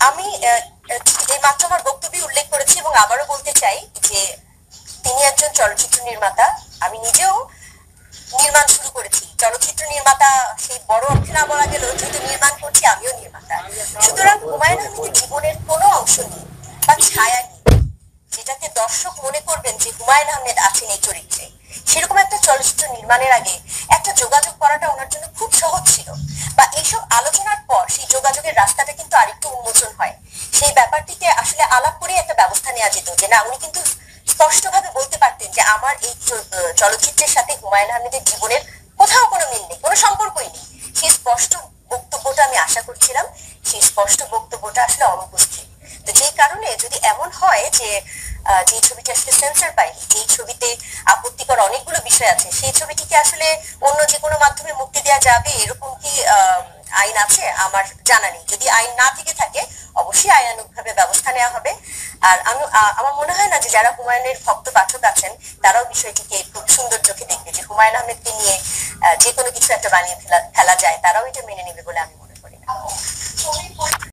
আমি এই মাত্র আমার বক্তব্যে উল্লেখ করেছি এবং আবারও বলতে চাই যে তিনি একজন চলচ্চিত্র নির্মাতা। আমি নিজেও নির্মাণ শুরু করেছি, চলচ্চিত্র নির্মাতা সেই বড় অর্থে না বলা গেলেও যেহেতু নির্মাণ করছি আমিও নির্মাতা। সুতরাং হুমায়ুন আহমেদের জীবনের কোনো অংশ নেই বা ছায়া নেই যেটাতে দর্শক মনে করবেন যে হুমায়ুন আহমেদ আছেন এই চরিত্রে। সেরকম একটা চলচ্চিত্র নির্মাণের আগে একটা যোগাযোগ করাটা ওনার জন্য খুব সহজ ছিল, বা এইসব আলোচনার পর সেই যোগাযোগের রাস্তাটা কিন্তু আরেকটু উন্মোচন হয়। সেই ব্যাপারটিকে আসলে আলাপ করে একটা ব্যবস্থা নেওয়া যেত, যে না, উনি কিন্তু স্পষ্টভাবে বলতে পারতেন যে আমার এই চলচ্চিত্রের সাথে হুমায়ুন আহমেদের জীবনের কোথাও কোনো মিল নেই, কোনো সম্পর্কই নেই। সেই স্পষ্ট বক্তব্যটা আমি আশা করছিলাম, সেই স্পষ্ট বক্তব্যটা আসলে অনুপস্থিত। তো যেই কারণে যদি এমন হয় যে যে ছবিটি আসলে সেন্সর পায়নি, যেই ছবিতে আপত্তিকর অনেকগুলো বিষয় আছে, সেই ছবিটিকে আসলে অন্য যে কোনো মাধ্যমে মুক্তি দেওয়া যাবে এরকম কি আইন আছে? আমার জানা নেই। যদি আইন না থেকে থাকে অবশ্যই আইনানুগভাবে ব্যবস্থা নেওয়া হবে। আর আমি আমার মনে হয় না যে যারা হুমায়ুনের ভক্ত পাঠক আছেন তারাও বিষয়টিকে খুব সুন্দর চোখে দেখবে, যে হুমায়ুন আহমেদকে নিয়ে যে কোনো কিছু একটা বানিয়ে ফেলা ফেলা যায়, তারাও এটা মেনে নেবে বলে আমি মনে করি না।